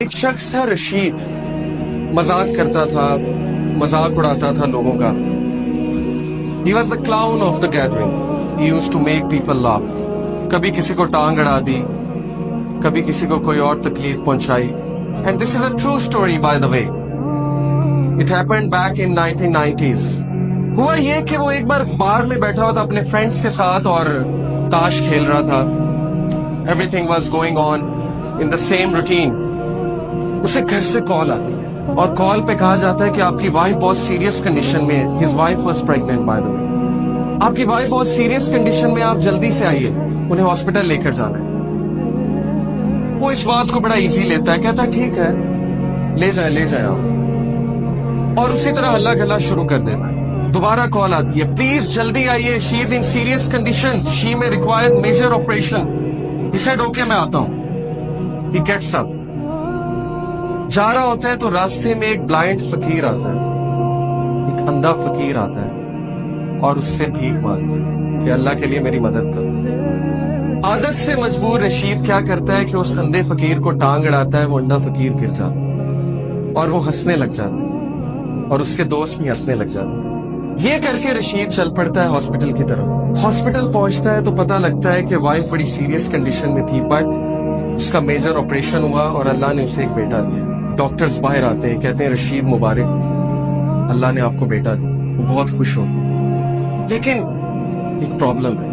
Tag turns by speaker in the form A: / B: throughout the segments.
A: ایک شخص تھا رشید، مذاق کرتا تھا، مذاق اڑاتا تھا لوگوں کا. He was the clown of the gathering. He used to make people laugh. کبھی کسی کو ٹانگ اڑا دی، کبھی کسی کو کوئی اور تکلیف پہنچائی. And this is a true story by the way. It happened back in 1990s. ہوا یہ کہ وہ ایک بار بار میں بیٹھا ہوا تھا اپنے فرینڈز کے ساتھ اور تاش کھیل رہا تھا. Everything was going on in the same routine. اسے گھر سے کال آتی اور کال پہ کہا جاتا ہے کہ آپ کی وائف بہت سیریس کنڈیشن میں ہے. His wife was pregnant by the way. آپ کی وائف بہت سیریس کنڈیشن میں، آپ جلدی سے آئیے، انہیں ہاسپٹل لے کر جانا ہے. وہ اس بات کو بڑا ایزی لیتا ہے، کہتا ہے ٹھیک ہے لے جائیں آپ، اور اسی طرح ہلا گلا شروع کر دینا ہے. دوبارہ کال آتی ہے، پلیز جلدی آئیے، شی از ان سیریس کنڈیشن، شی میں require major operation. He said okay میں آتا ہوں. He gets up. جا رہا ہوتا ہے تو راستے میں ایک بلائنڈ فقیر آتا ہے، ایک اندھا فقیر آتا ہے اور اس سے بھیک مانگتا ہے کہ اللہ کے لیے میری مدد کر. عادت سے مجبور رشید کیا کرتا ہے کہ اس اندھے فقیر کو ٹانگ اڑاتا ہے. وہ اندھا فقیر گر جاتا ہے اور وہ ہنسنے لگ جاتا ہے اور اس کے دوست بھی ہنسنے لگ جاتے ہیں. یہ کر کے رشید چل پڑتا ہے ہاسپٹل کی طرف. ہاسپٹل پہنچتا ہے تو پتہ لگتا ہے کہ وائف بڑی سیریس کنڈیشن میں تھی، بٹ اس کا میجر آپریشن ہوا اور اللہ نے اسے ایک بیٹا دیا. ڈاکٹرز باہر آتے ہیں، کہتے ہیں رشید مبارک، اللہ نے آپ کو بیٹا دیا. وہ بہت خوش ہو، لیکن ایک پرابلم ہے.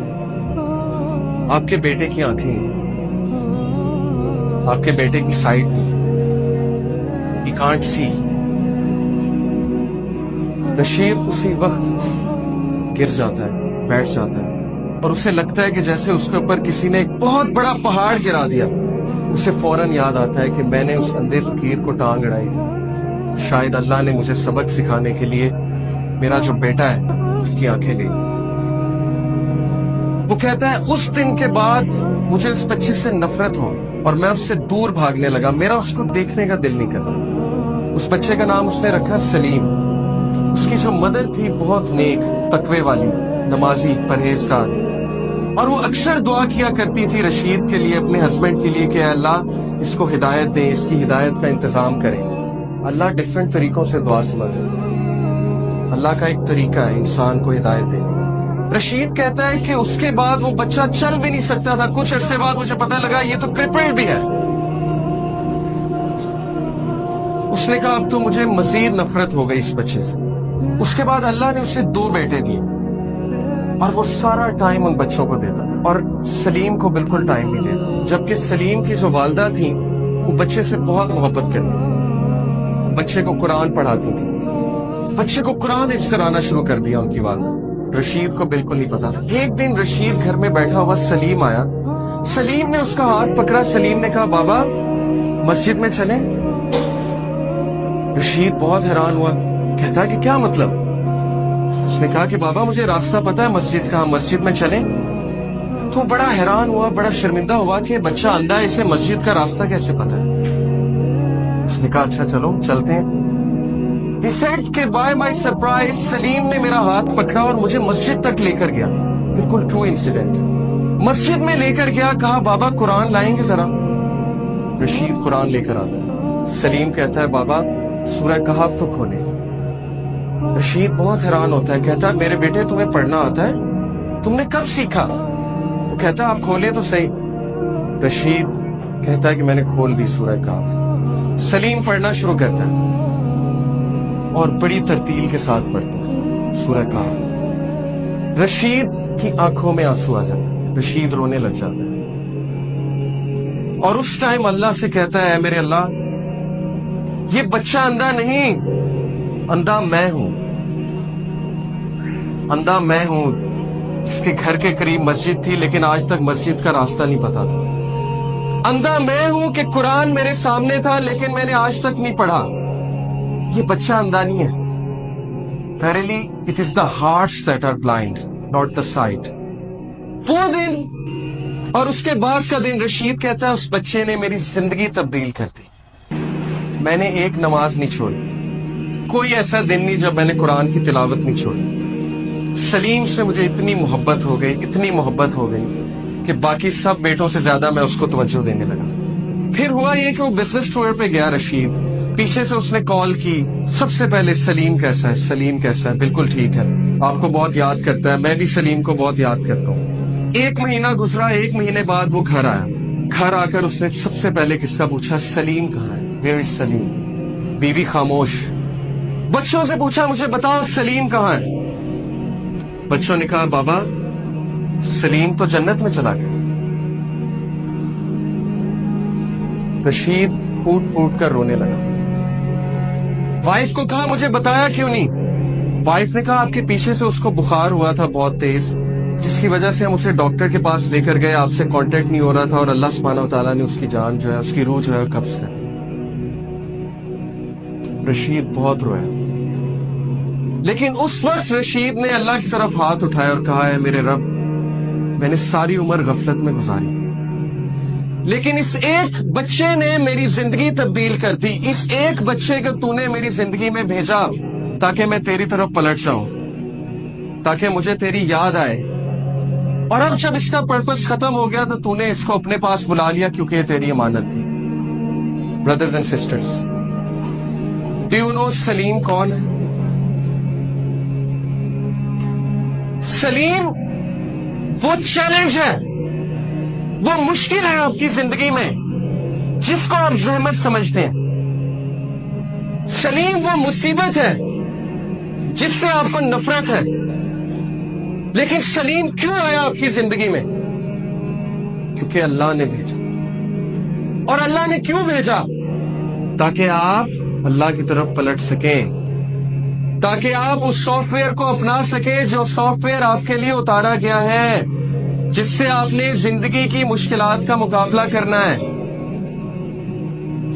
A: آپ کے بیٹے کی آنکھیں ہیں، آپ کے بیٹے کی سائٹ نہیں، he can't see. رشید اسی وقت گر جاتا ہے، بیٹھ جاتا ہے اور اسے لگتا ہے کہ جیسے اس کے اوپر کسی نے ایک بہت بڑا پہاڑ گرا دیا. اسے فوراً یاد آتا ہے کہ میں نے اس اندھے فقیر کو ٹانگ اڑائی تھی، شاید اللہ نے مجھے سبق سکھانے کے لیے میرا جو بیٹا ہے اس کی آنکھیں لے. وہ کہتا ہے اس دن کے بعد مجھے اس بچے سے نفرت ہو اور میں اس سے دور بھاگنے لگا، میرا اس کو دیکھنے کا دل نہیں کرتا. اس بچے کا نام اس نے رکھا سلیم. اس کی جو مدر تھی بہت نیک، تقوی والی، نمازی، پرہیزگار، اور وہ اکثر دعا کیا کرتی تھی رشید کے لیے، اپنے ہسبینڈ کے لیے کہ اے اللہ اس کو ہدایت دے، اس کی ہدایت کا انتظام کرے. اللہ ڈیفرنٹ طریقوں سے دعا سمجھے، اللہ کا ایک طریقہ ہے انسان کو ہدایت دینے. رشید کہتا ہے کہ اس کے بعد وہ بچہ چل بھی نہیں سکتا تھا. کچھ عرصے بعد مجھے پتہ لگا یہ تو کرپلڈ بھی ہے. اس نے کہا اب تو مجھے مزید نفرت ہو گئی اس بچے سے. اس کے بعد اللہ نے اسے 2 بیٹے دیے اور وہ سارا ٹائم ان بچوں کو دیتا اور سلیم کو بالکل ٹائم نہیں دیتا. جبکہ سلیم کی جو والدہ تھی وہ بچے سے بہت محبت کرتی، بچے کو قرآن پڑھاتی تھی، بچے کو قرآن حفظ کرانا شروع کر دیا ان کی والدہ. رشید کو بالکل نہیں پتا تھا. ایک دن رشید گھر میں بیٹھا ہوا سلیم آیا. سلیم نے اس کا ہاتھ پکڑا. سلیم نے کہا بابا مسجد میں چلیں. رشید بہت حیران ہوا، کہتا ہے کہ کیا مطلب؟ اس نے کہا کہ بابا مجھے راستہ پتا ہے مسجد کا، مسجد میں چلیں. تو بڑا حیران ہوا، بڑا شرمندہ ہوا کہ بچہ اندھا ہے، اسے مسجد کا راستہ کیسے پتا ہے. اس نے کہا اچھا چلو چلتے ہیں. He said کہ by my surprise سلیم نے میرا ہاتھ پکڑا اور مجھے مسجد تک لے کر گیا. بالکل ٹرو انسیڈنٹ. مسجد میں لے کر گیا، کہا بابا قرآن لائیں گے ذرا. رشید قرآن لے کر آتا ہے. سلیم کہتا ہے بابا سورہ کہف تو کھولے. رشید بہت حیران ہوتا ہے، کہتا ہے میرے بیٹے تمہیں پڑھنا آتا ہے؟ تم نے کب سیکھا؟ وہ کہتا ہے آپ کھولے تو صحیح. رشید کہتا ہے کہ میں نے کھول دی سورہ کہف. سلیم پڑھنا شروع کرتا ہے اور بڑی ترتیل کے ساتھ پڑھتا ہے سورہ کہف. رشید کی آنکھوں میں آنسو آ جاتا ہے، رشید رونے لگ جاتا ہے اور اس ٹائم اللہ سے کہتا ہے اے میرے اللہ یہ بچہ اندھا نہیں، اندھا میں ہوں. اندھا میں ہوں جس کے گھر کے قریب مسجد تھی لیکن آج تک مسجد کا راستہ نہیں پتا تھا. اندھا میں ہوں کہ قرآن میرے سامنے تھا لیکن میں نے آج تک نہیں پڑھا. یہ بچہ اندھا نہیں ہے. Verily it is the hearts that are blind, not the sight. وہ دن اور اس کے بعد کا دن رشید کہتا ہے اس بچے نے میری زندگی تبدیل کر دی. میں نے ایک نماز نہیں چھوڑی، کوئی ایسا دن نہیں جب میں نے قرآن کی تلاوت نہیں چھوڑی. سلیم سے مجھے اتنی محبت ہو گئی، اتنی محبت ہو گئی کہ باقی سب بیٹوں سے زیادہ میں اس کو توجہ دینے لگا. پھر ہوا یہ کہ وہ بزنس ٹور پہ گیا رشید، پیچھے سے اس نے کال کی، سب سے پہلے سلیم کیسا ہے، سلیم کیسا ہے، بالکل ٹھیک ہے، آپ کو بہت یاد کرتا ہے، میں بھی سلیم کو بہت یاد کرتا ہوں۔ 1 مہینہ گزرا، 1 مہینے بعد وہ گھر آیا، گھر آ کر اس نے سب سے پہلے کس کا پوچھا، سلیم کہاں ہے، ویئر از سلیم؟ بیوی خاموش۔ بچوں سے پوچھا، مجھے بتاؤ سلیم کہاں ہے؟ بچوں نے کہا، بابا سلیم تو جنت میں چلا گیا۔ رشید پھوٹ پھوٹ کر رونے لگا۔ وائف کو کہا، مجھے بتایا کیوں نہیں؟ وائف نے کہا، آپ کے پیچھے سے اس کو بخار ہوا تھا بہت تیز، جس کی وجہ سے ہم اسے ڈاکٹر کے پاس لے کر گئے، آپ سے کانٹیکٹ نہیں ہو رہا تھا، اور اللہ سبحانہ و تعالیٰ نے اس کی جان جو ہے، اس کی روح جو ہے قبض کر۔ رشید بہت رویا، لیکن اس وقت رشید نے اللہ کی طرف ہاتھ اٹھایا اور کہا، ہے میرے رب، میں نے ساری عمر غفلت میں گزاری، لیکن اس ایک بچے نے میری زندگی تبدیل کر دی، اس ایک بچے کو تو نے میری زندگی میں بھیجا تاکہ میں تیری طرف پلٹ جاؤں، تاکہ مجھے تیری یاد آئے، اور اب جب اس کا پرپس ختم ہو گیا تو نے اس کو اپنے پاس بلا لیا کیونکہ یہ تیری امانت تھی۔ Brothers and sisters, do you know Salim کون ہے؟ سلیم وہ چیلنج ہے، وہ مشکل ہے آپ کی زندگی میں جس کو آپ زحمت سمجھتے ہیں۔ سلیم وہ مصیبت ہے جس سے آپ کو نفرت ہے، لیکن سلیم کیوں آیا آپ کی زندگی میں؟ کیونکہ اللہ نے بھیجا۔ اور اللہ نے کیوں بھیجا؟ تاکہ آپ اللہ کی طرف پلٹ سکیں، تاکہ آپ اس سافٹ ویئر کو اپنا سکیں جو سافٹ ویئر آپ کے لیے اتارا گیا ہے، جس سے آپ نے زندگی کی مشکلات کا مقابلہ کرنا ہے۔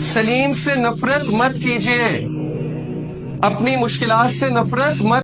A: سلیم سے نفرت مت کیجیے، اپنی مشکلات سے نفرت مت